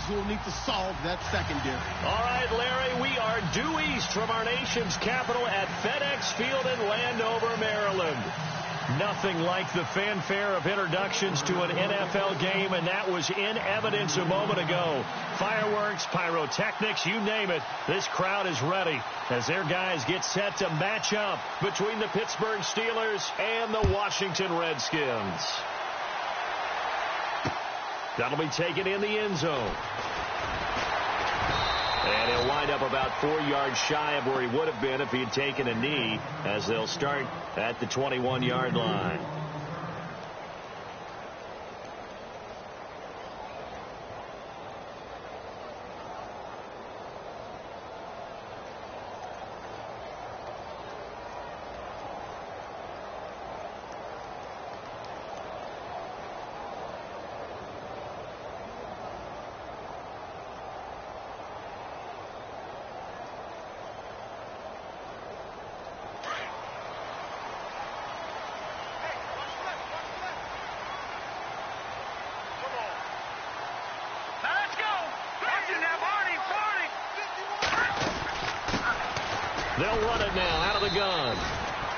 who will need to solve that secondary. All right, Larry, we are due east from our nation's capital at FedEx Field in Landover, Maryland. Nothing like the fanfare of introductions to an NFL game, and that was in evidence a moment ago. Fireworks, pyrotechnics, you name it. This crowd is ready as their guys get set to match up between the Pittsburgh Steelers and the Washington Redskins. That'll be taken in the end zone. And he'll wind up about 4 yards shy of where he would have been if he had taken a knee, as they'll start at the 21-yard line. They'll run it now out of the gun.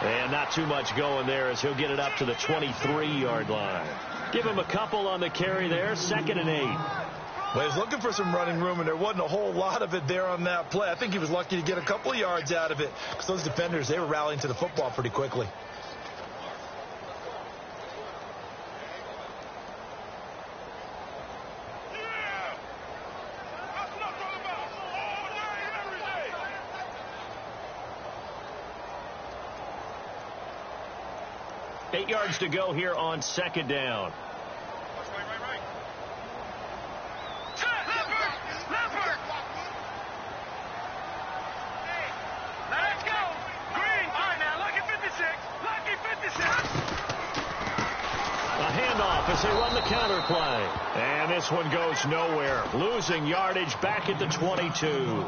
And not too much going there as he'll get it up to the 23-yard line. Give him a couple on the carry there. 2nd and 8. Well, he was looking for some running room, and there wasn't a whole lot of it there on that play. I think he was lucky to get a couple of yards out of it because those defenders, they were rallying to the football pretty quickly. Eight yards to go here on 2nd down. Let's go. Green. All right, now, lucky 56. Lucky 56. A handoff as they run the counter play. And this one goes nowhere. Losing yardage back at the 22.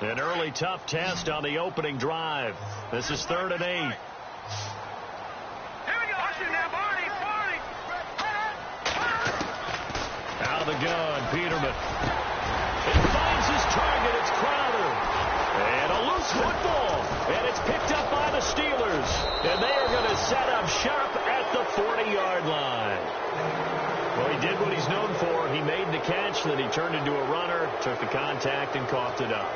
An early tough test on the opening drive. This is 3rd and 8. Here we go. Watch it now, Barney. Out of the gun, Peterman. It finds his target. It's Crowder. And a loose football. And it's picked up by the Steelers. And they are going to set up shop at the 40-yard line. Well, he did what he's known for. He made the catch, then he turned into a runner, took the contact, and coughed it up.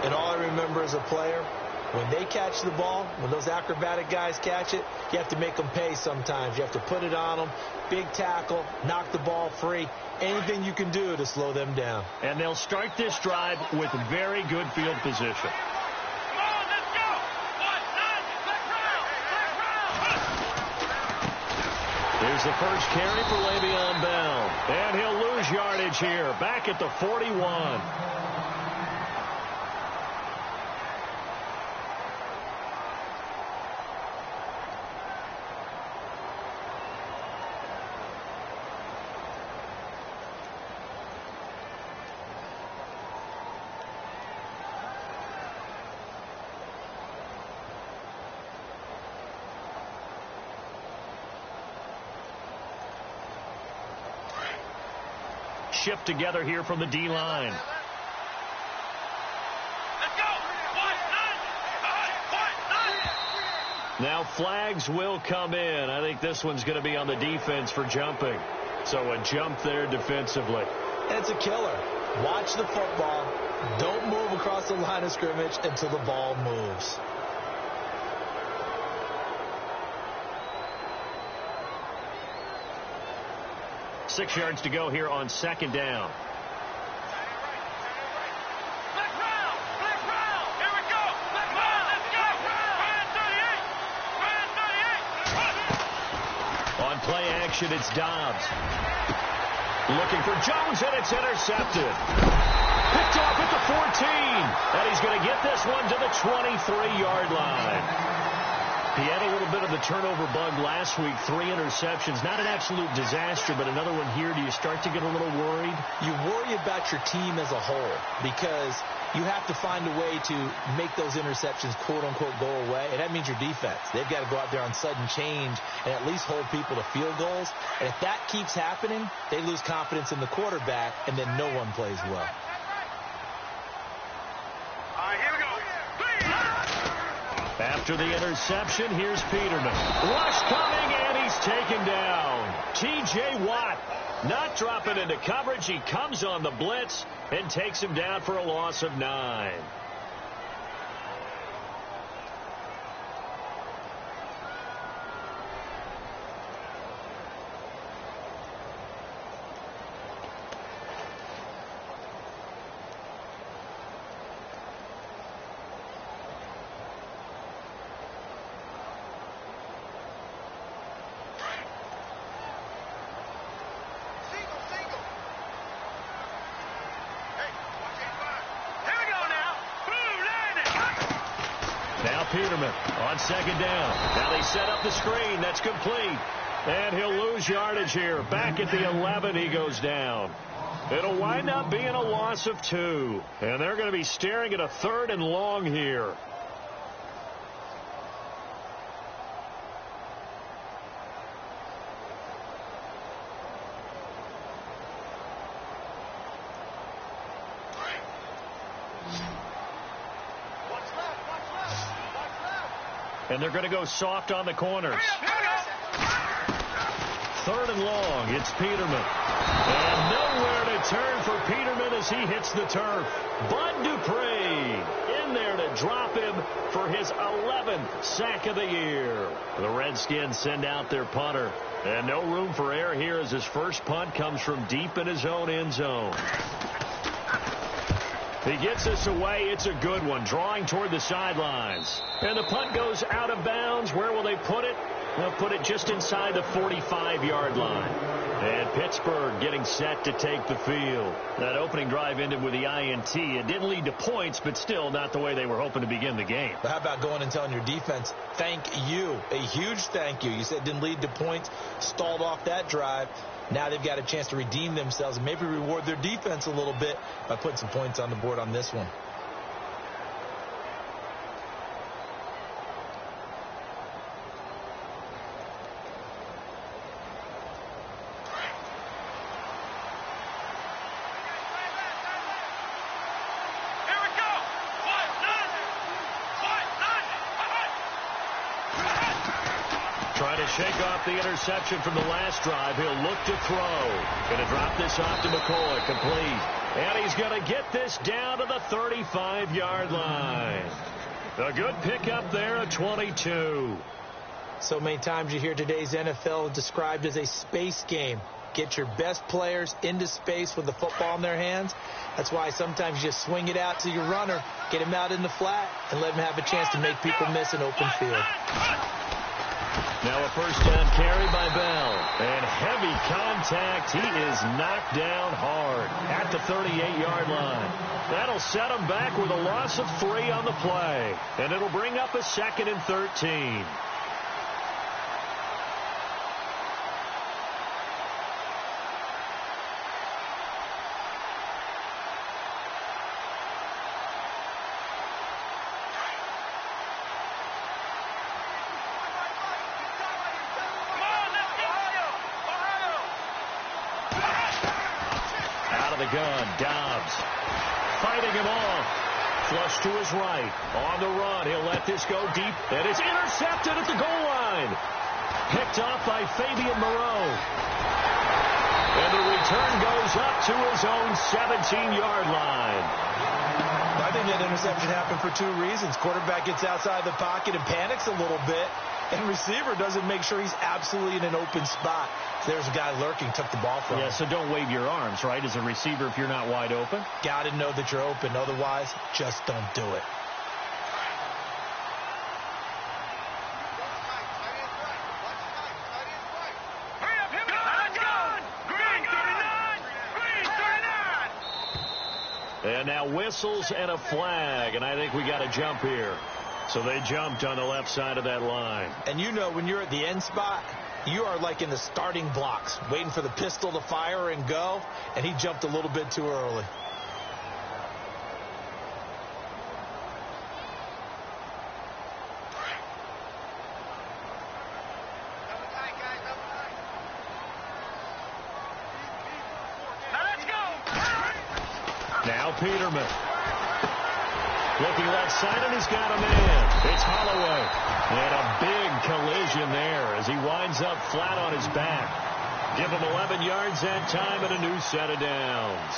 And all I remember as a player, when they catch the ball, when those acrobatic guys catch it, you have to make them pay sometimes. You have to put it on them, big tackle, knock the ball free, anything you can do to slow them down. And they'll start this drive with very good field position. Come on, let's go. 1, 9, Here's the first carry for Le'Veon Bell. And he'll lose yardage here, back at the 41. Shift together here from the D-line. Let's go. 1, 9. Now flags will come in. I think this one's going to be on the defense for jumping. So a jump there defensively. It's a killer. Watch the football. Don't move across the line of scrimmage until the ball moves. Six yards to go here on 2nd down. Let's round. Here we go. Let's go. Ryan 38. On play action, it's Dobbs. Looking for Jones, and it's intercepted. Picked off at the 14. And he's going to get this one to the 23-yard line. He had a little bit of the turnover bug last week, 3 interceptions. Not an absolute disaster, but another one here. Do you start to get a little worried? You worry about your team as a whole because you have to find a way to make those interceptions, quote-unquote, go away. And that means your defense. They've got to go out there on sudden change and at least hold people to field goals. And if that keeps happening, they lose confidence in the quarterback, and then no one plays well. All right, here we go. After the interception, here's Peterman. Rush coming, and he's taken down. T.J. Watt not dropping into coverage. He comes on the blitz and takes him down for a loss of 9. Peterman on second down. Now they set up the screen. That's complete. And he'll lose yardage here. Back at the 11, he goes down. It'll wind up being a loss of 2. And they're going to be staring at a 3rd and long here. And they're going to go soft on the corners. 3rd and long. It's Peterman. And nowhere to turn for Peterman as he hits the turf. Bud Dupree in there to drop him for his 11th sack of the year. The Redskins send out their punter. And no room for error here as his first punt comes from deep in his own end zone. He gets us away. It's a good one, drawing toward the sidelines. And the punt goes out of bounds. Where will they put it? They'll put it just inside the 45-yard line. And Pittsburgh getting set to take the field. That opening drive ended with the INT. It didn't lead to points, but still not the way they were hoping to begin the game. But how about going and telling your defense, thank you, a huge thank you. You said it didn't lead to points, stalled off that drive. Now they've got a chance to redeem themselves and maybe reward their defense a little bit by putting some points on the board on this one. Shake off the interception from the last drive. He'll look to throw. Going to drop this off to McCoy. Complete. And he's going to get this down to the 35-yard line. A good pickup there at 22. So many times you hear today's NFL described as a space game. Get your best players into space with the football in their hands. That's why sometimes you just swing it out to your runner, get him out in the flat, and let him have a chance to make people miss an open field. Now a first down carry by Bell. And heavy contact. He is knocked down hard at the 38-yard line. That'll set him back with a loss of 3 on the play. And it'll bring up a 2nd and 13. Gun. Dobbs fighting him off. Flush to his right. On the run. He'll let this go deep. And it's intercepted at the goal line. Picked off by Fabian Moreau. And the return goes up to his own 17-yard line. I think that interception happened for 2 reasons. Quarterback gets outside the pocket and panics a little bit. And receiver doesn't make sure he's absolutely in an open spot. There's a guy lurking, took the ball from him. Yeah, so don't wave your arms, right, as a receiver if you're not wide open. Got to know that you're open. Otherwise, just don't do it. And now whistles and a flag, and I think we got a jump here. So they jumped on the left side of that line. And you know when you're at the end spot, you are like in the starting blocks, waiting for the pistol to fire and go, and he jumped a little bit too early. Now Peterman. Looking left side, and he's got a man. It's Holloway. And a big collision there as he winds up flat on his back. Give him 11 yards that time and a new set of downs.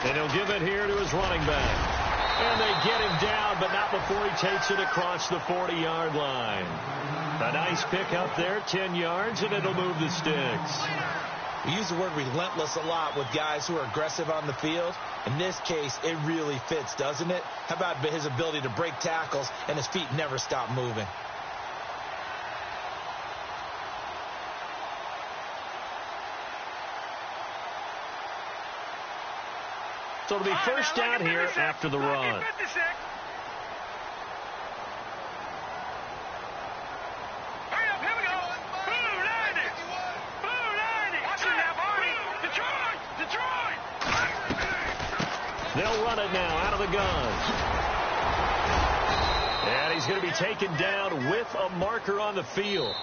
And he'll give it here to his running back. And they get him down, but not before he takes it across the 40-yard line. A nice pickup there, 10 yards, and it'll move the sticks. We use the word relentless a lot with guys who are aggressive on the field. In this case, it really fits, doesn't it? How about his ability to break tackles and his feet never stop moving? So it'll be first down here after the run. They'll run it now out of the gun. And he's going to be taken down with a marker on the field.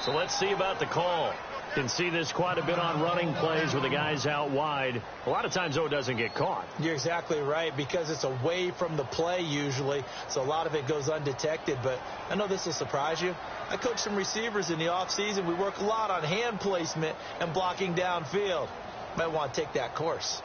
So let's see about the call. Can see this quite a bit on running plays with the guys out wide. A lot of times, though, it doesn't get caught. You're exactly right, because it's away from the play usually, so a lot of it goes undetected. But I know this will surprise you. I coach some receivers in the offseason. We work a lot on hand placement and blocking downfield. Might want to take that course.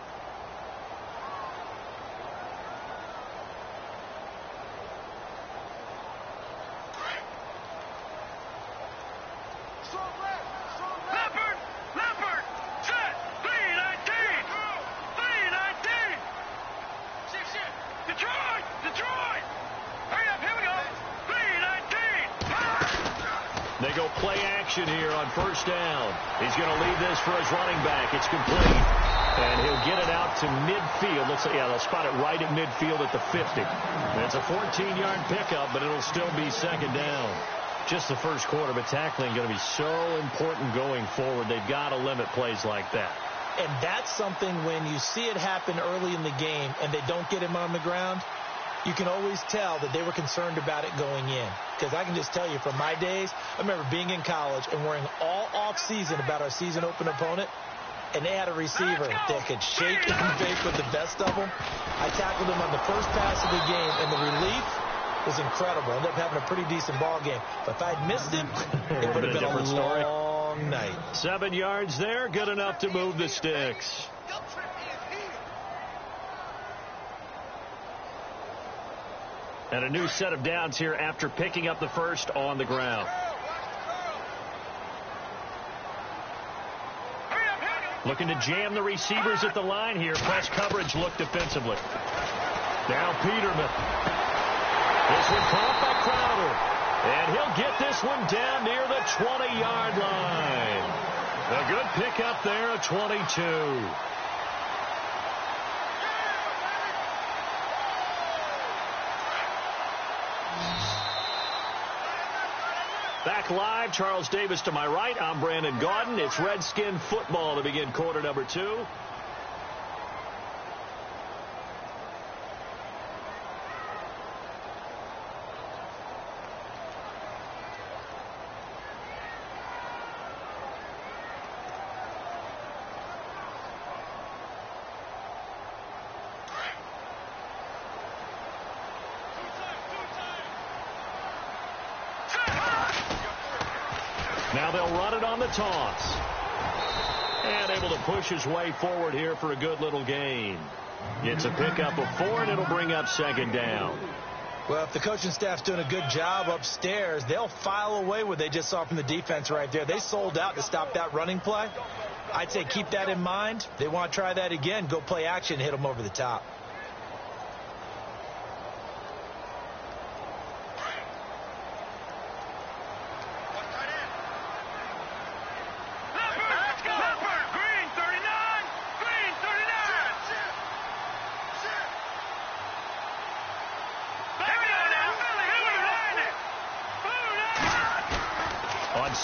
They go play action here on first down. He's going to leave this for his running back. It's complete. And he'll get it out to midfield. Looks like, yeah, they'll spot it right at midfield at the 50. And it's a 14-yard pickup, but it'll still be second down. Just the first quarter, but tackling going to be so important going forward. They've got to limit plays like that. And that's something when you see it happen early in the game and they don't get him on the ground, you can always tell that they were concerned about it going in. Because I can just tell you from my days, I remember being in college and worrying all off-season about our season-open opponent, and they had a receiver that could shake and bake with the best of them. I tackled him on the first pass of the game, and the relief was incredible. I ended up having a pretty decent ball game. But if I'd missed him, it would have been a long night. 7 yards there, good enough to move the sticks. And a new set of downs here after picking up the first on the ground. Looking to jam the receivers at the line here. Press coverage look defensively. Now Peterman. This one caught by Crowder. And he'll get this one down near the 20-yard line. A good pickup there at 22. Back live, Charles Davis to my right. I'm Brandon Gaudin. It's Redskin football to begin quarter number 2. Now they'll run it on the toss. And able to push his way forward here for a good little gain. It's a pickup of 4, and it'll bring up second down. Well, if the coaching staff's doing a good job upstairs, they'll file away what they just saw from the defense right there. They sold out to stop that running play. I'd say keep that in mind. They want to try that again. Go play action, hit them over the top.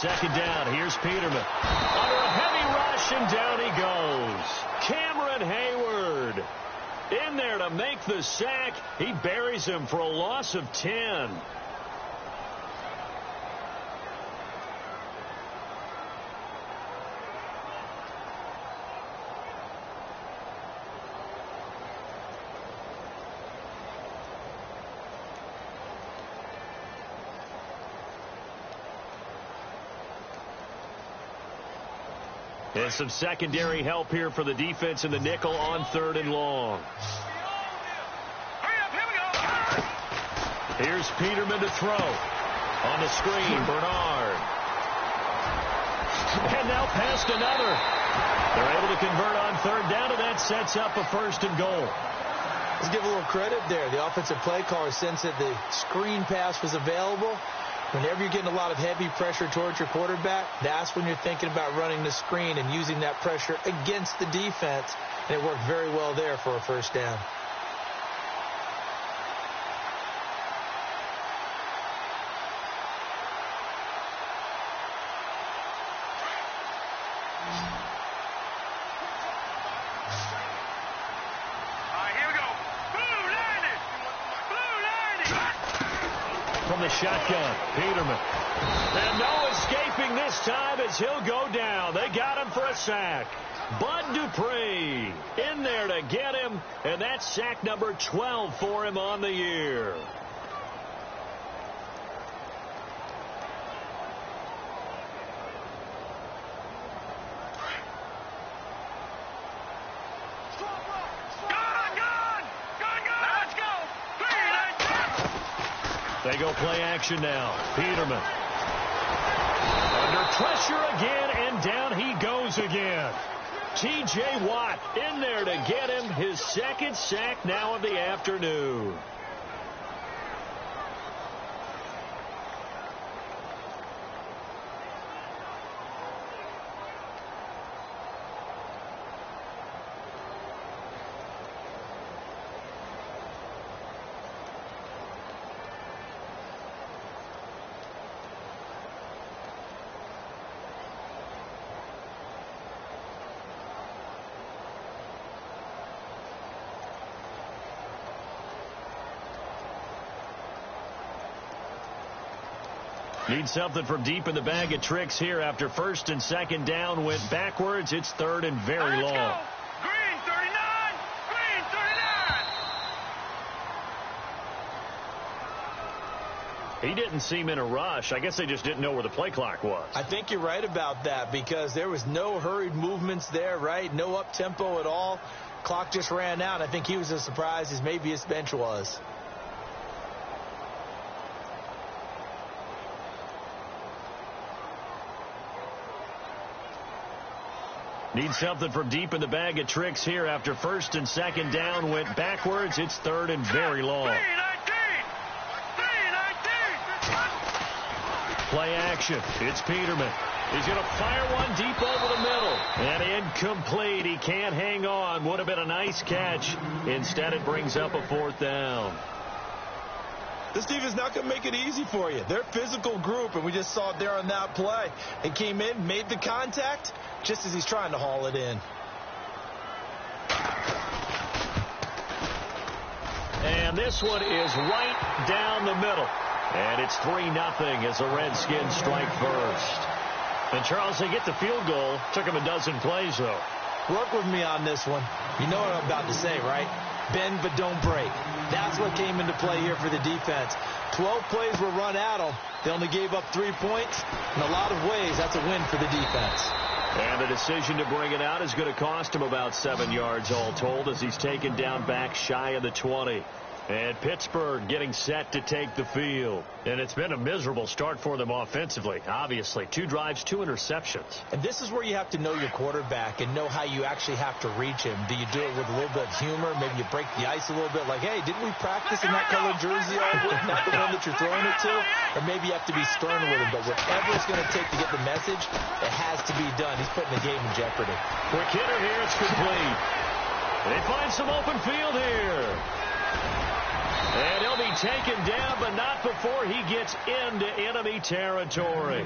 Second down, here's Peterman. Under a heavy rush, and down he goes. Cameron Hayward in there to make the sack. He buries him for a loss of 10. And some secondary help here for the defense in the nickel on 3rd and long. Here's Peterman to throw. On the screen, Bernard. And now past another. They're able to convert on 3rd down, and that sets up a 1st and goal. Let's give a little credit there. The offensive play caller sensed that the screen pass was available. Whenever you're getting a lot of heavy pressure towards your quarterback, that's when you're thinking about running the screen and using that pressure against the defense. And it worked very well there for a 1st down. From the shotgun, Peterman. And no escaping this time as he'll go down. They got him for a sack. Bud Dupree in there to get him, and that's sack number 12 for him on the year. They go play action now. Peterman. Under pressure again, and down he goes again. T.J. Watt in there to get him his 2nd sack now of the afternoon. Need something from deep in the bag of tricks here after 1st and 2nd down went backwards. It's 3rd and very long. Green 39! Green 39! He didn't seem in a rush. I guess they just didn't know where the play clock was. I think you're right about that because there was no hurried movements there, right? No up-tempo at all. Clock just ran out. I think he was as surprised as maybe his bench was. Need something from deep in the bag of tricks here after 1st and 2nd down went backwards. It's 3rd and very long. 3-19! Play action. It's Peterman. He's going to fire one deep over the middle. And incomplete. He can't hang on. Would have been a nice catch. Instead, it brings up a 4th down. This team is not going to make it easy for you. They're a physical group, and we just saw it there on that play. They came in, made the contact, just as he's trying to haul it in. And this one is right down the middle. And it's 3-0 as the Redskins strike first. And, Charles, they get the field goal. Took them a dozen plays, though. Work with me on this one. You know what I'm about to say, right? Bend but don't break. That's what came into play here for the defense. 12 plays were run at them. They only gave up 3 points. In a lot of ways, that's a win for the defense. And the decision to bring it out is going to cost him about 7 yards all told as he's taken down back shy of the 20. And Pittsburgh getting set to take the field. And it's been a miserable start for them offensively. Obviously, 2 drives, 2 interceptions. And this is where you have to know your quarterback and know how you actually have to reach him. Do you do it with a little bit of humor? Maybe you break the ice a little bit like, hey, didn't we practice in that colored jersey all week? Not the one that you're throwing it to? Or maybe you have to be stern with him. But whatever it's going to take to get the message, it has to be done. He's putting the game in jeopardy. Quick hitter here. It's complete. They find some open field here. And he'll be taken down, but not before he gets into enemy territory.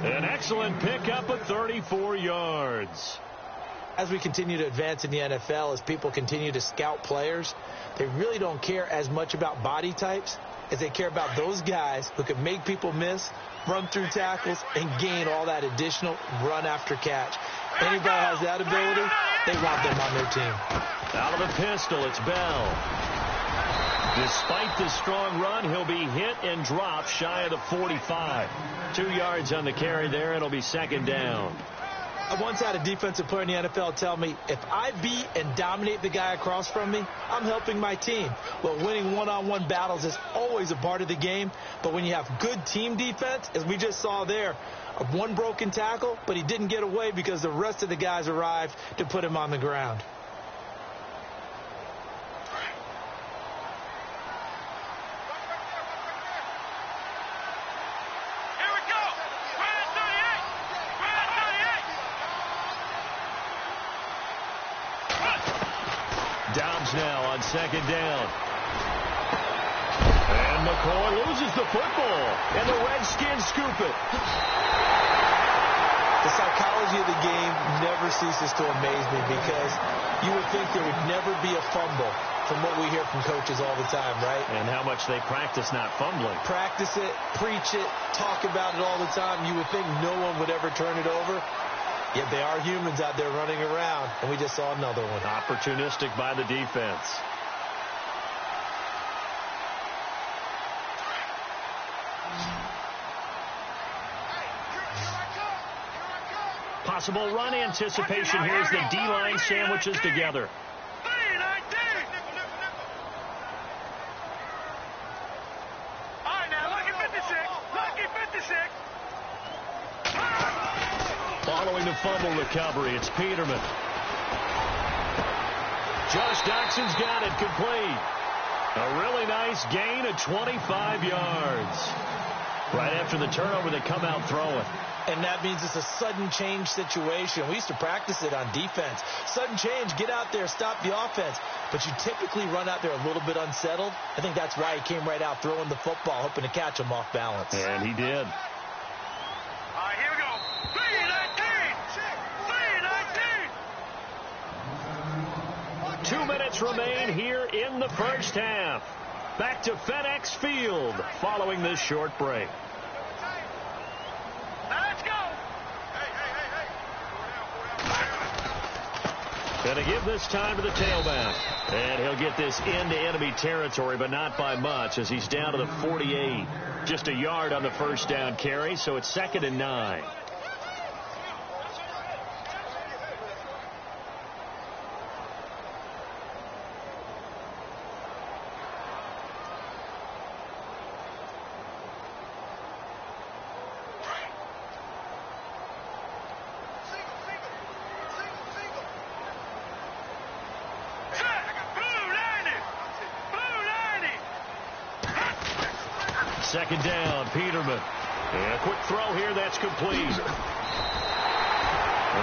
An excellent pickup of 34 yards. As we continue to advance in the NFL, as people continue to scout players, they really don't care as much about body types as they care about those guys who can make people miss, run through tackles, and gain all that additional run after catch. Anybody has that ability, they want them on their team. Out of the pistol, it's Bell. Despite the strong run, he'll be hit and dropped shy of the 45. 2 yards on the carry there. It'll be second down. I once had a defensive player in the NFL tell me, if I beat and dominate the guy across from me, I'm helping my team. Well, winning one-on-one battles is always a part of the game, but when you have good team defense, as we just saw there, one broken tackle, but he didn't get away because the rest of the guys arrived to put him on the ground. Dobbs now on second down. And McCoy loses the football. And the Redskins scoop it. The psychology of the game never ceases to amaze me because you would think there would never be a fumble from what we hear from coaches all the time, right? And how much they practice not fumbling. Practice it, preach it, talk about it all the time. You would think no one would ever turn it over. Yet they are humans out there running around, and we just saw another one. Opportunistic by the defense. Possible run anticipation here as the D-line sandwiches together. All right, now, lucky 56. Lucky 56. Following the fumble recovery, it's Peterman. Josh Doxson's got it complete. A really nice gain of 25 yards. Right after the turnover, they come out throwing. And that means it's a sudden change situation. We used to practice it on defense. Sudden change, get out there, stop the offense. But you typically run out there a little bit unsettled. I think that's why he came right out throwing the football, hoping to catch him off balance. And he did. All right, here we go. 3-19. 2 minutes remain here in the first half. Back to FedEx Field following this short break. Now let's go. Going to give this time to the tailback. And he'll get this into enemy territory, but not by much as he's down to the 48. Just a yard on the first down carry, so it's 2nd and 9. Second down, Peterman. And a quick throw here, that's complete. And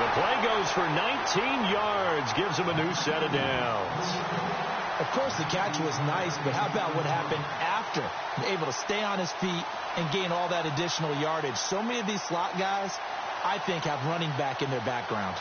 the play goes for 19 yards, gives him a new set of downs. Of course, the catch was nice, but how about what happened after? Able to stay on his feet and gain all that additional yardage. So many of these slot guys, I think, have running back in their background.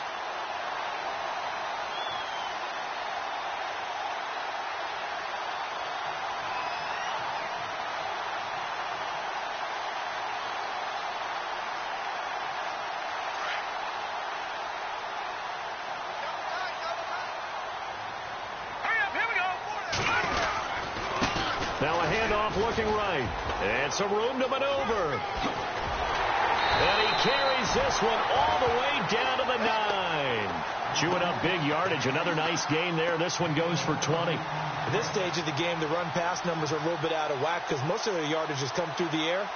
Now a handoff looking right. And some room to maneuver. And he carries this one all the way down to the 9. Chewing up big yardage. Another nice gain there. This one goes for 20. At this stage of the game, the run-pass numbers are a little bit out of whack because most of their yardage has come through the air.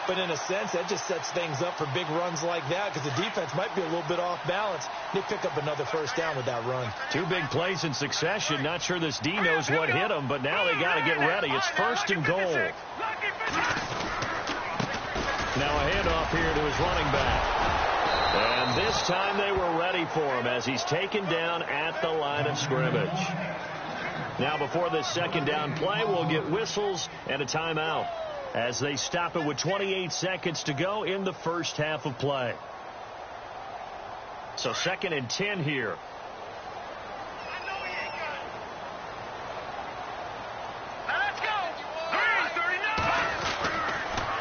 But in a sense, that just sets things up for big runs like that because the defense might be a little bit off balance. They pick up another first down with that run. Two big plays in succession. Not sure this D knows what hit them, but now they got to get ready. It's first and goal. Now a handoff here to his running back. And this time they were ready for him as he's taken down at the line of scrimmage. Now before this second down play, we'll get whistles and a timeout as they stop it with 28 seconds to go in the first half of play. So 2nd and 10 here.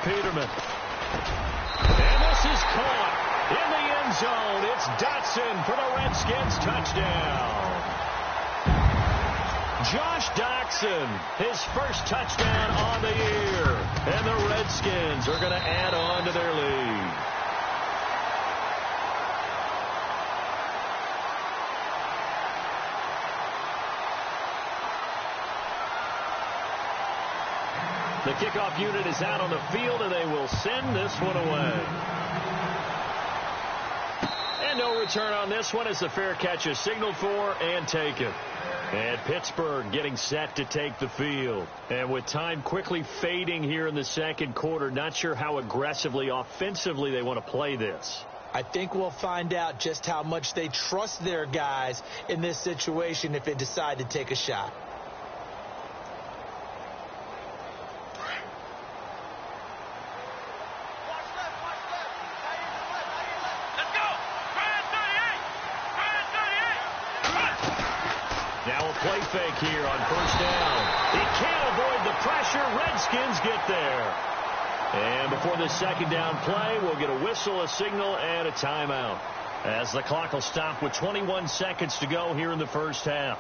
Peterman. And this is caught in the end zone. It's Dotson for the Redskins touchdown. Josh Doctson, his first touchdown on the year. And the Redskins are going to add on to their lead. The kickoff unit is out on the field, and they will send this one away. And no return on this one as the fair catch is signaled for and taken. And Pittsburgh getting set to take the field. And with time quickly fading here in the second quarter, not sure how aggressively, offensively they want to play this. I think we'll find out just how much they trust their guys in this situation if they decide to take a shot. Play fake here on first down. He can't avoid the pressure. Redskins get there. And before this second down play, we'll get a whistle, a signal, and a timeout as the clock will stop with 21 seconds to go here in the first half.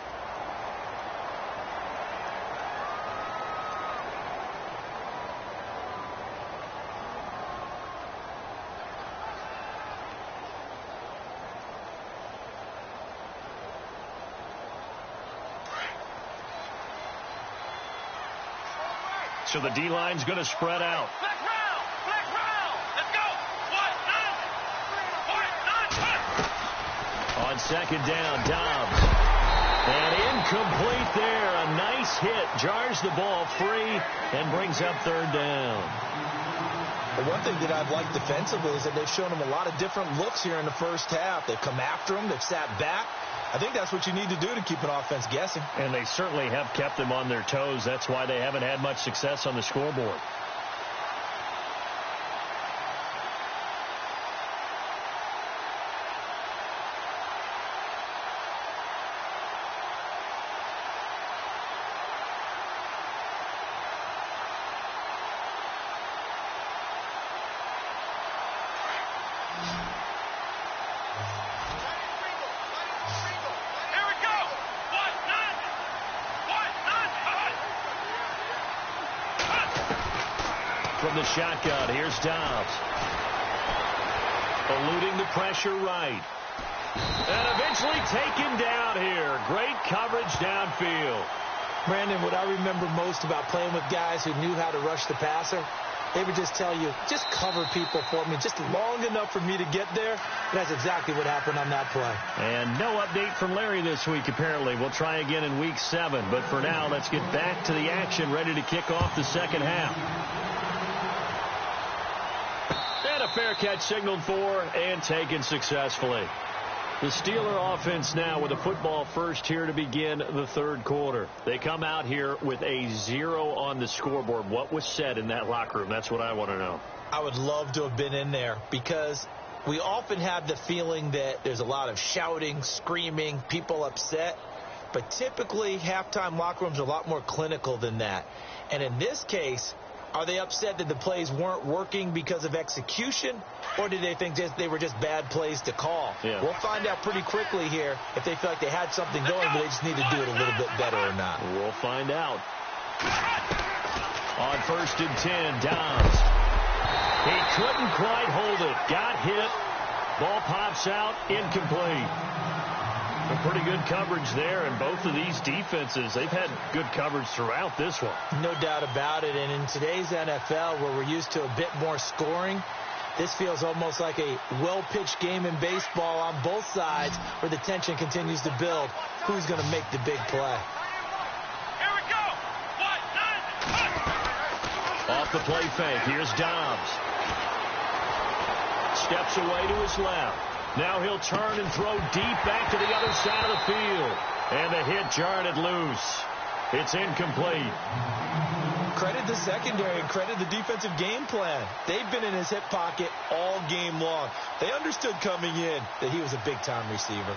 So the D-line's going to spread out. Black round. Let's go. On second down, Dobbs. And incomplete there. A nice hit. Jars the ball free and brings up third down. Well, one thing that I've liked defensively is that they've shown them a lot of different looks here in the first half. They've come after them. They've sat back. I think that's what you need to do to keep an offense guessing. And they certainly have kept them on their toes. That's why they haven't had much success on the scoreboard. From the shotgun, here's Dobbs. Eluding the pressure right. And eventually taken down here. Great coverage downfield. Brandon, what I remember most about playing with guys who knew how to rush the passer, they would just tell you, just cover people for me, just long enough for me to get there. And that's exactly what happened on that play. And no update from Larry this week, apparently. We'll try again in week 7. But for now, let's get back to the action, ready to kick off the second half. And a fair catch signaled for and taken successfully. The Steeler offense now with a football first here to begin the third quarter. They come out here with a 0 on the scoreboard. What was said in that locker room? That's what I want to know. I would love to have been in there because we often have the feeling that there's a lot of shouting, screaming, people upset. But typically, halftime locker rooms are a lot more clinical than that. And in this case, are they upset that the plays weren't working because of execution, or did they think they were just bad plays to call? Yeah. We'll find out pretty quickly here if they feel like they had something going, but they just need to do it a little bit better or not. We'll find out. On first and 10, Dobbs. He couldn't quite hold it. Got hit. Ball pops out. Incomplete. Pretty good coverage there, and both of these defenses, they've had good coverage throughout this one. No doubt about it, and in today's NFL, where we're used to a bit more scoring, this feels almost like a well-pitched game in baseball on both sides where the tension continues to build. Who's going to make the big play? Here we go. 1, 9, Off the play fake, here's Dobbs. Steps away to his left. Now he'll turn and throw deep back to the other side of the field. And the hit jarred it loose. It's incomplete. Credit the secondary and credit the defensive game plan. They've been in his hip pocket all game long. They understood coming in that he was a big-time receiver.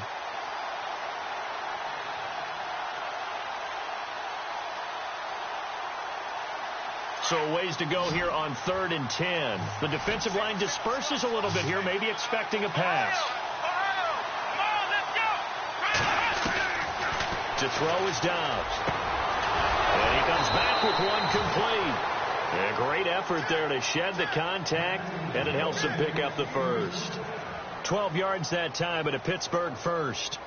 So a ways to go here on 3rd and 10. The defensive line disperses a little bit here, maybe expecting a pass. To throw is Dobbs. And he comes back with one complete. A great effort there to shed the contact, and it helps him pick up the first. 12 yards that time, and a Pittsburgh first.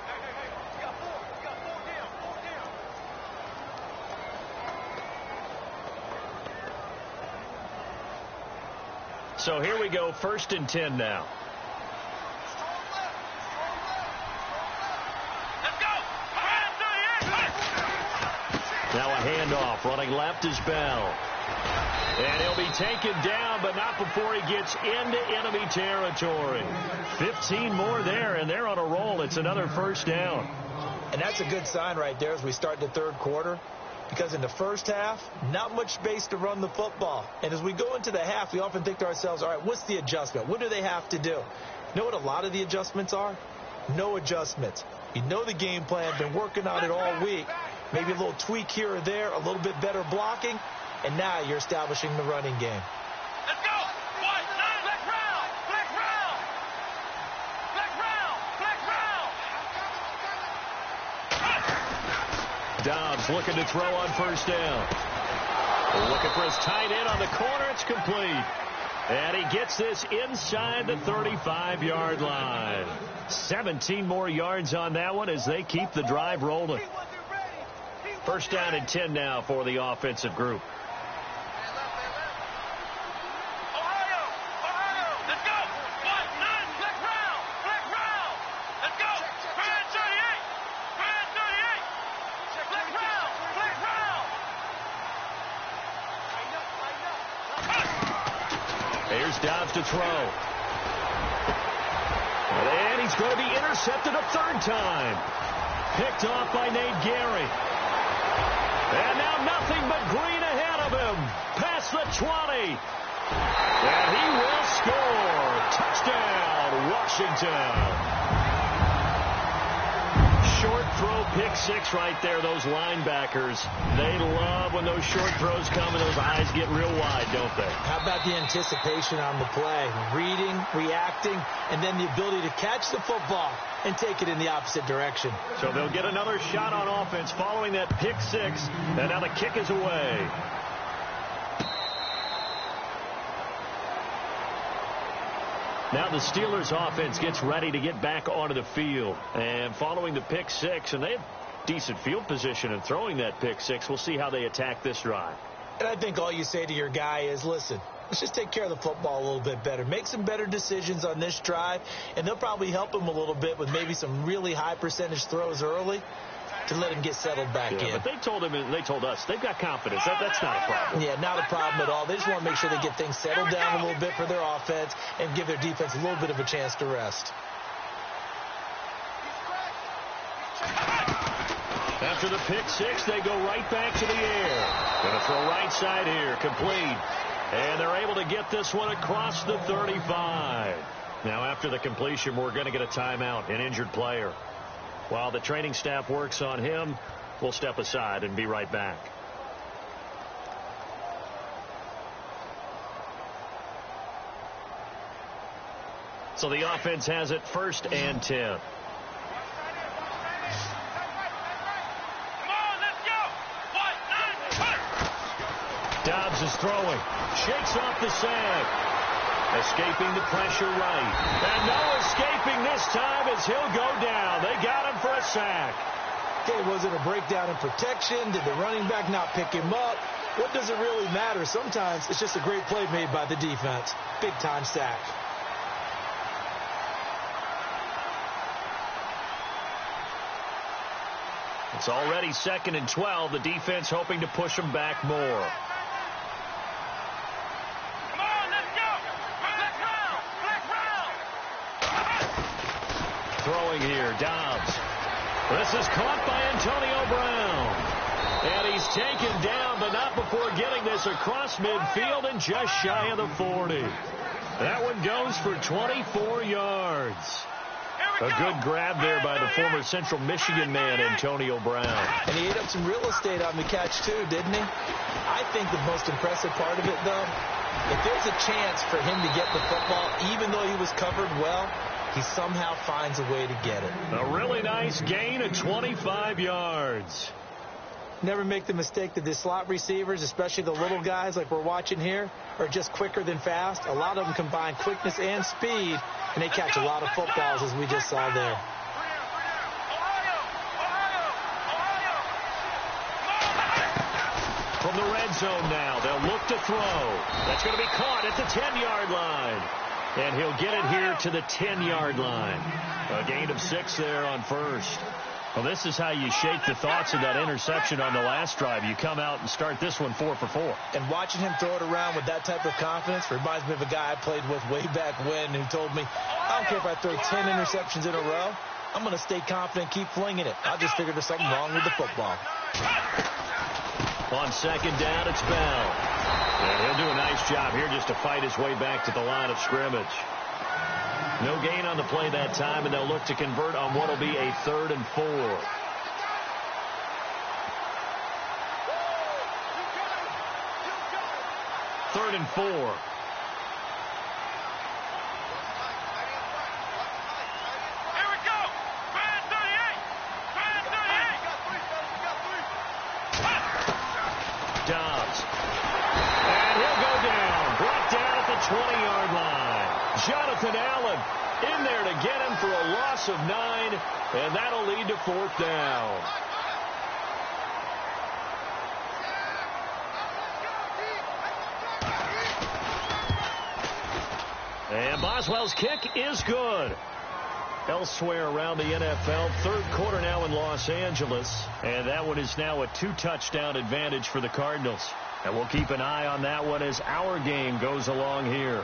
So here we go, 1st and 10 now. Now a handoff, running left is Bell. And he'll be taken down, but not before he gets into enemy territory. 15 more there, and they're on a roll. It's another first down. And that's a good sign right there as we start the third quarter. Because in the first half, not much space to run the football. And as we go into the half, we often think to ourselves, all right, what's the adjustment? What do they have to do? You know what a lot of the adjustments are? No adjustments. You know the game plan, been working on it all week. Maybe a little tweak here or there, a little bit better blocking, and now you're establishing the running game. Let's go. 1, 9, black round, black round, black round, black round. Dobbs looking to throw on first down. Looking for his tight end on the corner. It's complete. And he gets this inside the 35-yard line. 17 more yards on that one as they keep the drive rolling. First down and 10 now for the offensive group. Ohio, let's go. 1, 9, black round, black round. Let's go. Brand 38, Brand 38. Black round, black round. Here's Dobbs to throw. And he's going to be intercepted a third time. Picked off by Nate Gary. And now nothing but green ahead of him. Past the 20. And he will score. Touchdown, Washington. Short throw, pick six right there. Those linebackers, they love when those short throws come and those eyes get real wide, don't they? How about the anticipation on the play? Reading, reacting, and then the ability to catch the football and take it in the opposite direction. So they'll get another shot on offense following that pick six, and now the kick is away. Now the Steelers offense gets ready to get back onto the field. And following the pick six, and they have decent field position in throwing that pick six. We'll see how they attack this drive. And I think all you say to your guy is, listen, let's just take care of the football a little bit better. Make some better decisions on this drive, and they'll probably help him a little bit with maybe some really high percentage throws early to let him get settled back in. But they told him, and they told us, they've got confidence. That's not a problem. Yeah, not a problem at all. They just want to make sure they get things settled down a little bit for their offense and give their defense a little bit of a chance to rest. After the pick six, they go right back to the air. Going to throw right side here, complete. And they're able to get this one across the 35. Now after the completion, we're going to get a timeout, an injured player. While the training staff works on him, we'll step aside and be right back. So the offense has it 1st and 10. Dobbs is throwing. Shakes off the sack. Escaping the pressure right. And no escaping this time as he'll go down. They got him for a sack. Okay, was it a breakdown in protection? Did the running back not pick him up? What does it really matter? Sometimes it's just a great play made by the defense. Big-time sack. It's already 2nd and 12. The defense hoping to push them back more. Come on, let's go. Black round. Throwing here, Dobbs. This is caught by Antonio Brown. And he's taken down, but not before getting this across midfield and just shy of the 40. That one goes for 24 yards. A good grab there by the former Central Michigan man, Antonio Brown. And he ate up some real estate on the catch, too, didn't he? I think the most impressive part of it, though, if there's a chance for him to get the football, even though he was covered well, he somehow finds a way to get it. A really nice gain of 25 yards. Never make the mistake that the slot receivers, especially the little guys like we're watching here, are just quicker than fast. A lot of them combine quickness and speed, and they catch a lot of footballs, as we just saw there. From the red zone now, they'll look to throw. That's going to be caught at the 10-yard line. And he'll get it here to the 10-yard line. A gain of 6 there on first. Well, this is how you shake the thoughts of that interception on the last drive. You come out and start this one 4 for 4. And watching him throw it around with that type of confidence reminds me of a guy I played with way back when who told me, I don't care if I throw 10 interceptions in a row. I'm going to stay confident, keep flinging it. I just figured there's something wrong with the football. On 2nd down, it's Bell. And he'll do a nice job here just to fight his way back to the line of scrimmage. No gain on the play that time, and they'll look to convert on what will be a 3rd and 4. Third and 4. Here we go. Brand 38. Brand 38. Dobbs. And he'll go down. Brought down at the 20-yard line. Jonathan Allen in there to get him for a loss of 9, and that'll lead to 4th down. And Boswell's kick is good. Elsewhere around the NFL, 3rd quarter now in Los Angeles, and that one is now a 2-touchdown advantage for the Cardinals. And we'll keep an eye on that one as our game goes along here.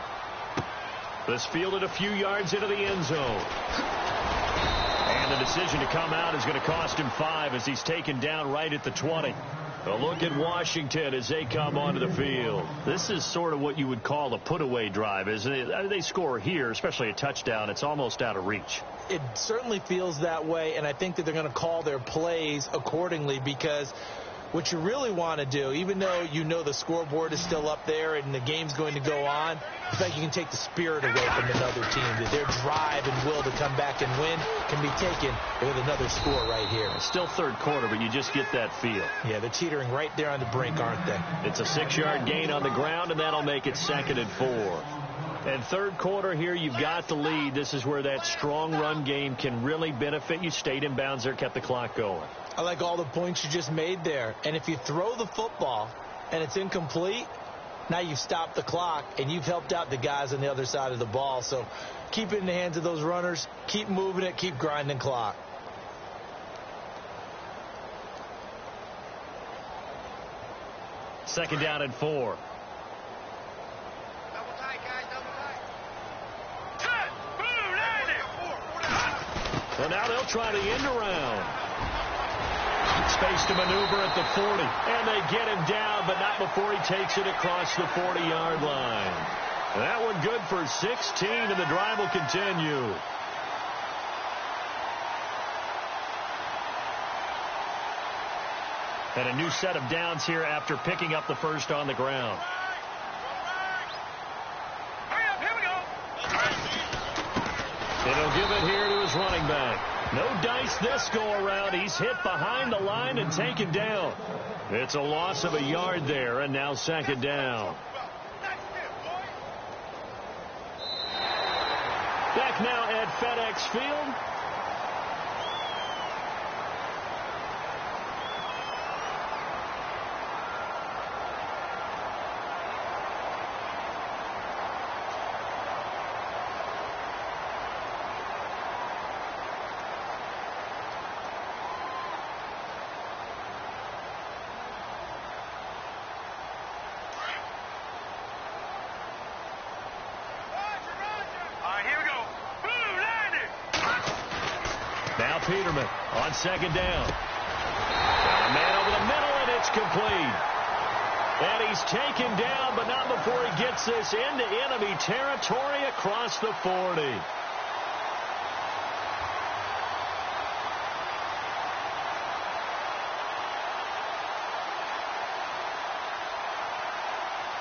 This fielded a few yards into the end zone. And the decision to come out is going to cost him 5 as he's taken down right at the 20. A look at Washington as they come onto the field. This is sort of what you would call a put-away drive, isn't it? They score here, especially a touchdown. It's almost out of reach. It certainly feels that way, and I think that they're going to call their plays accordingly because what you really want to do, even though you know the scoreboard is still up there and the game's going to go on, it's like you can take the spirit away from another team. That their drive and will to come back and win can be taken with another score right here. It's still 3rd quarter, but you just get that feel. Yeah, they're teetering right there on the brink, aren't they? It's a 6-yard gain on the ground, and that'll make it 2nd and 4. And 3rd quarter here, you've got the lead. This is where that strong run game can really benefit you. Stayed in bounds there, kept the clock going. I like all the points you just made there. And if you throw the football and it's incomplete, now you've stopped the clock and you've helped out the guys on the other side of the ball. So keep it in the hands of those runners. Keep moving it. Keep grinding clock. Second down and 4. Double tight, guys. Double tight. Cut. Boom. Well, now they'll try the end around. Space to maneuver at the 40. And they get him down, but not before he takes it across the 40-yard line. That one good for 16, and the drive will continue. And a new set of downs here after picking up the first on the ground. Hurry up. Here we go. And he'll give it here to his running back. No dice this go-around. He's hit behind the line and taken down. It's a loss of a yard there, and now 2nd down. Back now at FedEx Field. Now Peterman on second down. A man over the middle, and it's complete. And he's taken down, but not before he gets this into enemy territory across the 40.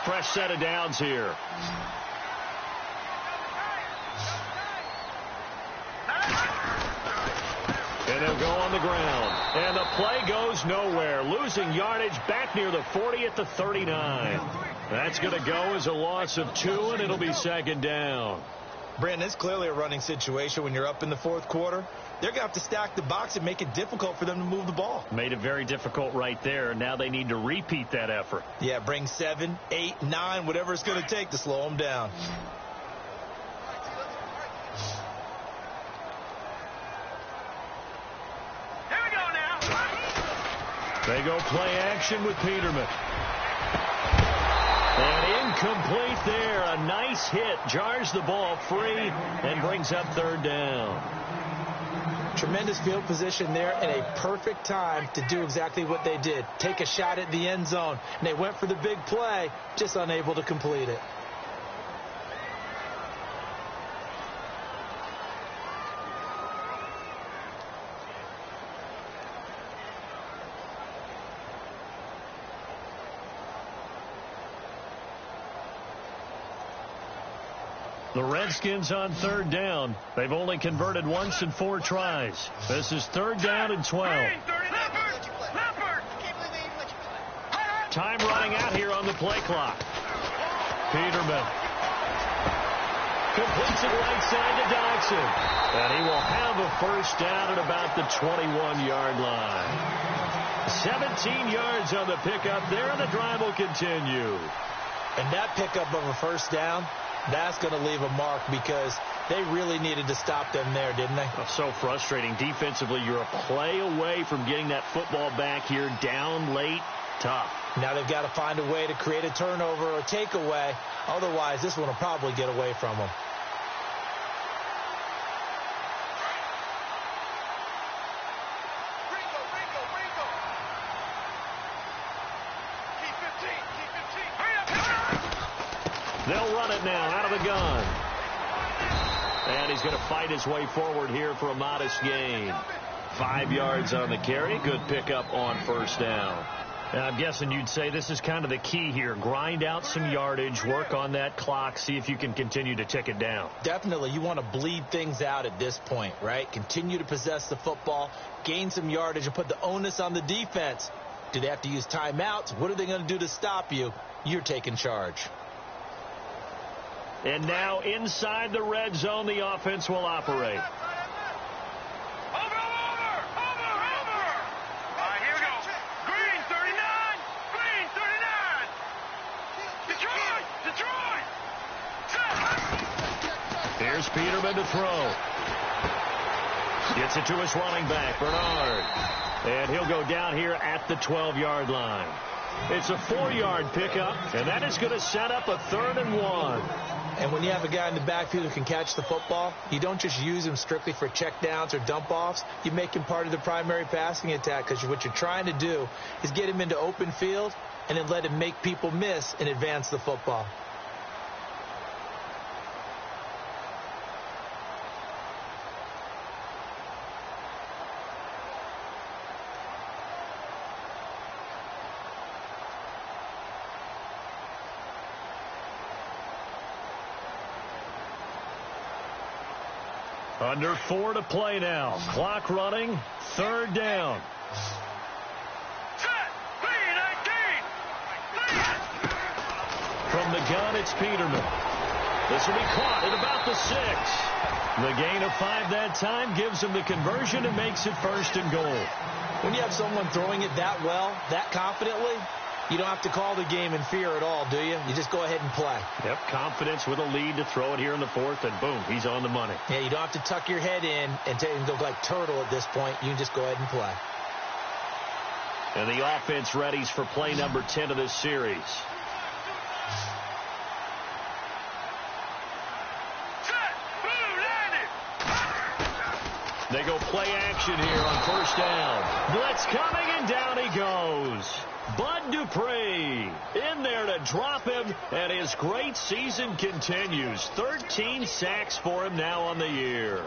Fresh set of downs here. And they'll go on the ground. And the play goes nowhere. Losing yardage back near the 40 at the 39. That's going to go as a loss of 2, and it'll be second down. Brandon, it's clearly a running situation when you're up in the fourth quarter. They're going to have to stack the box and make it difficult for them to move the ball. Made it very difficult right there. Now they need to repeat that effort. Yeah, bring 7, 8, 9, whatever it's going to take to slow them down. They go play action with Peterman. And incomplete there. A nice hit. Jars the ball free and brings up third down. Tremendous field position there and a perfect time to do exactly what they did. Take a shot at the end zone. And they went for the big play, just unable to complete it. The Redskins on third down. They've only converted once in 4 tries. This is third down and 12. Time running out here on the play clock. Peterman completes it right side to Dodson. And he will have a first down at about the 21-yard line. 17 yards on the pickup there, and the drive will continue. And that pickup of a first down, that's going to leave a mark because they really needed to stop them there, didn't they? Oh, so frustrating. Defensively, you're a play away from getting that football back here down late. Tough. Now they've got to find a way to create a turnover or takeaway. Otherwise, this one will probably get away from them. They'll run it now out of the gun. And he's going to fight his way forward here for a modest gain. 5 yards on the carry. Good pickup on first down. And I'm guessing you'd say this is kind of the key here. Grind out some yardage, work on that clock, see if you can continue to tick it down. Definitely. You want to bleed things out at this point, right? Continue to possess the football, gain some yardage, and put the onus on the defense. Do they have to use timeouts? What are they going to do to stop you? You're taking charge. And now inside the red zone, the offense will operate. Here's Peterman to throw. Gets it to his running back, Bernard. And he'll go down here at the 12-yard line. It's a 4-yard pickup, and that is going to set up a 3rd and 1. And when you have a guy in the backfield who can catch the football, you don't just use him strictly for checkdowns or dump-offs. You make him part of the primary passing attack because what you're trying to do is get him into open field and then let him make people miss and advance the football. Under 4 to play now. Clock running. 3rd down. From the gun, it's Peterman. This will be caught at about the 6. The gain of 5 that time gives them the conversion and makes it 1st and goal. When you have someone throwing it that well, that confidently, you don't have to call the game in fear at all, do you? You just go ahead and play. Yep, confidence with a lead to throw it here in the 4th, and boom, he's on the money. Yeah, you don't have to tuck your head in and go like turtle at this point. You can just go ahead and play. And the offense readies for play number 10 of this series. They go play action here on 1st down. Blitz coming, and down he goes. Bud Dupree in there to drop him, and his great season continues. 13 sacks for him now on the year.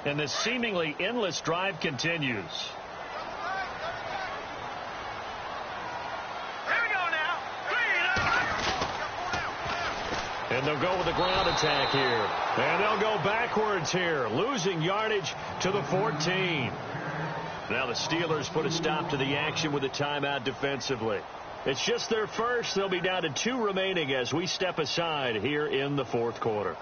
And this seemingly endless drive continues. Here we go now. And they'll go with the ground attack here. And they'll go backwards here, losing yardage to the 14. Now the Steelers put a stop to the action with a timeout defensively. It's just their first. They'll be down to 2 remaining as we step aside here in the 4th quarter.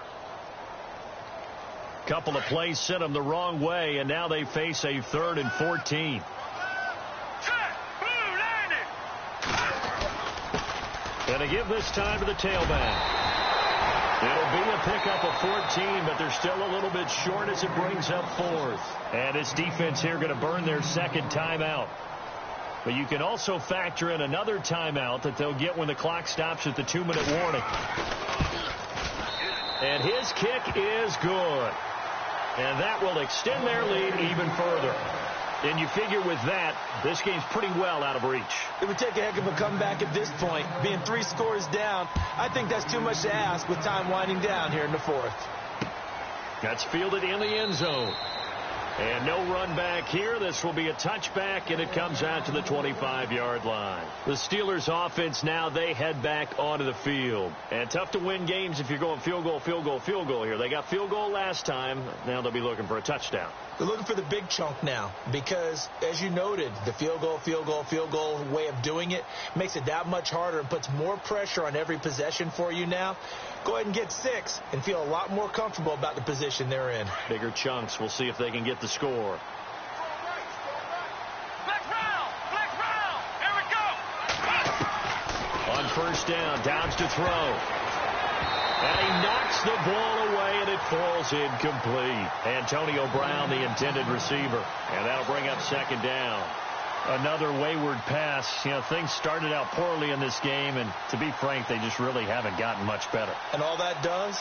Couple of plays sent them the wrong way, and now they face a 3rd and 14. And they give this time to the tailback. It'll be a pickup of 14, but they're still a little bit short as it brings up 4th. And this defense here going to burn their 2nd timeout. But you can also factor in another timeout that they'll get when the clock stops at the 2-minute warning. And his kick is good. And that will extend their lead even further. And you figure with that, this game's pretty well out of reach. It would take a heck of a comeback at this point. Being 3 scores down, I think that's too much to ask with time winding down here in the 4th. That's fielded in the end zone. And no run back here. This will be a touchback, and it comes out to the 25-yard line. The Steelers offense now, they head back onto the field. And tough to win games if you're going field goal, field goal, field goal here. They got field goal last time. Now they'll be looking for a touchdown. They're looking for the big chunk now because, as you noted, the field goal way of doing it makes it that much harder and puts more pressure on every possession for you now. Go ahead and get 6 and feel a lot more comfortable about the position they're in. Bigger chunks. We'll see if they can get the score. Here we go. On 1st down, Downs to throw. And he knocks the ball away, and it falls incomplete. Antonio Brown, the intended receiver. And that'll bring up 2nd down. Another wayward pass. You know, things started out poorly in this game, and to be frank, they just really haven't gotten much better. And all that does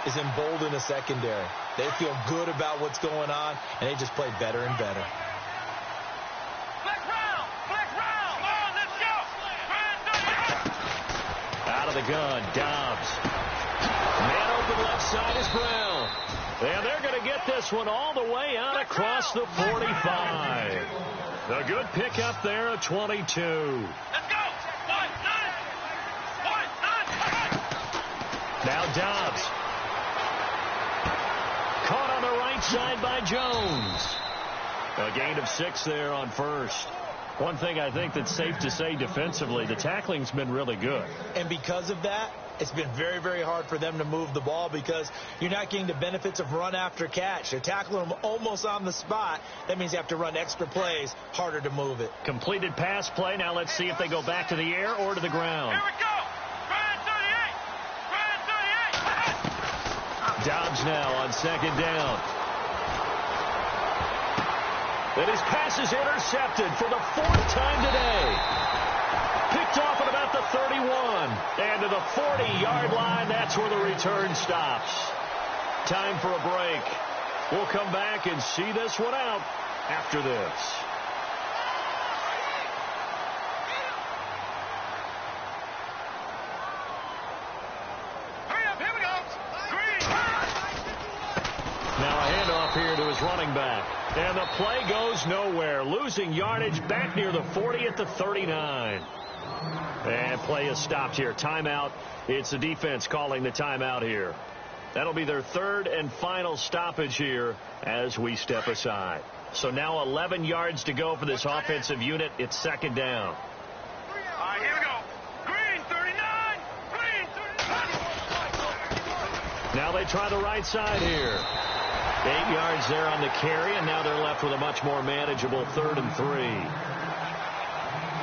is embolden a secondary. They feel good about what's going on, and they just play better and better. Flex round. Come on, let's go. Out of the gun, Dobbs. Man open left side is Brown. And they're going to get this one all the way out across the 45. A good pickup there at 22. Let's go. 1-9. Now Dobbs. Caught on the right side by Jones. A gain of 6 there on 1st. One thing I think that's safe to say defensively, the tackling's been really good. And because of that, it's been very, very hard for them to move the ball because you're not getting the benefits of run after catch. They're tackling them almost on the spot. That means you have to run extra plays, harder to move it. Completed pass play. Now let's see if they go back to the air or to the ground. Here we go. Brian 38. Dobbs now on 2nd down. And his pass is intercepted for the 4th time today. Picked off at about the 31. And to the 40-yard line, that's where the return stops. Time for a break. We'll come back and see this one out after this. Hurry up, here we go. Green. Now a handoff here to his running back. And the play goes nowhere. Losing yardage back near the 40 at the 39. And play is stopped here. Timeout. It's the defense calling the timeout here. That'll be their third and final stoppage here as we step aside. So now 11 yards to go for this offensive unit. It's second down. All right, here we go. Green 39. Green 39. Now they try the right side here. 8 yards there on the carry, and now they're left with a much more manageable 3rd and 3.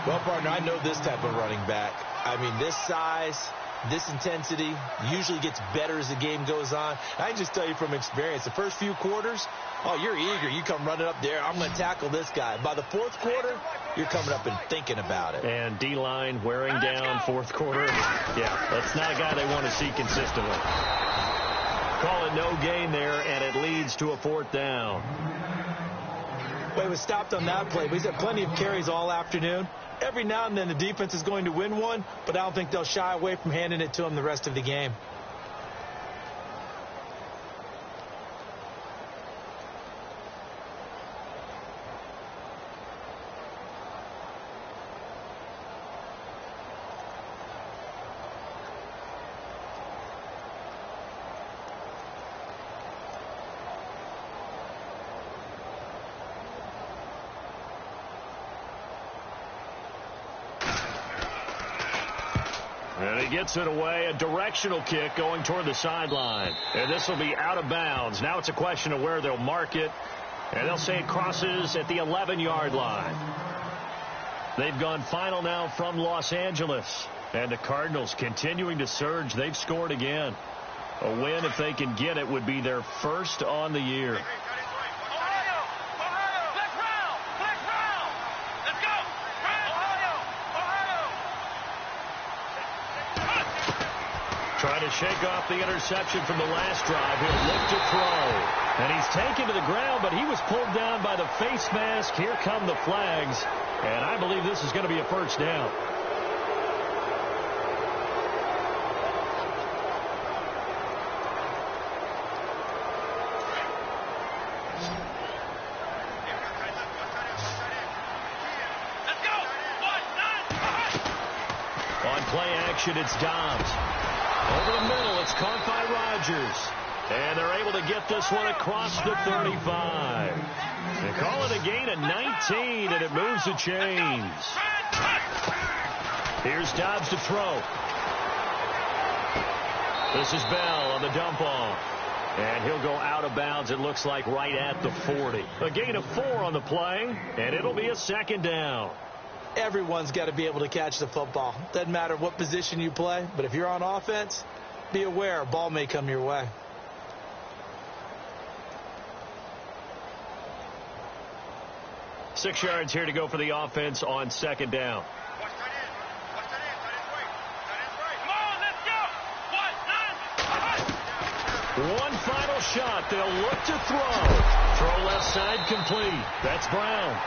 Well, partner, I know this type of running back. I mean, this size, this intensity usually gets better as the game goes on. I can just tell you from experience, the first few quarters, oh, you're eager. You come running up there. I'm going to tackle this guy. By the fourth quarter, you're coming up and thinking about it. And D-line wearing down fourth quarter. Yeah, that's not a guy they want to see consistently. Call it no gain there, and it leads to a 4th down. Well, he was stopped on that play, but he's had plenty of carries all afternoon. Every now and then the defense is going to win one, but I don't think they'll shy away from handing it to him the rest of the game. And he gets it away, a directional kick going toward the sideline. And this will be out of bounds. Now it's a question of where they'll mark it. And they'll say it crosses at the 11-yard line. They've gone final now from Los Angeles. And the Cardinals continuing to surge. They've scored again. A win, if they can get it, would be their first on the year. Trying to shake off the interception from the last drive. He'll look to throw. And he's taken to the ground, but he was pulled down by the face mask. Here come the flags. And I believe this is going to be a first down. On play action, it's Dobbs. Over the middle, it's caught by Rodgers. And they're able to get this one across the 35. They call it a gain of 19, and it moves the chains. Here's Dobbs to throw. This is Bell on the dump off. And he'll go out of bounds, it looks like, right at the 40. A gain of 4 on the play, and it'll be a second down. Everyone's got to be able to catch the football. Doesn't matter what position you play, but if you're on offense, be aware a ball may come your way. Six yards here to go for the offense on second down. One final shot. They'll look to throw. Throw left side complete. That's Brown.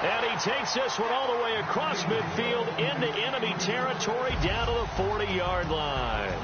And he takes this one all the way across midfield into enemy territory down to the 40-yard line.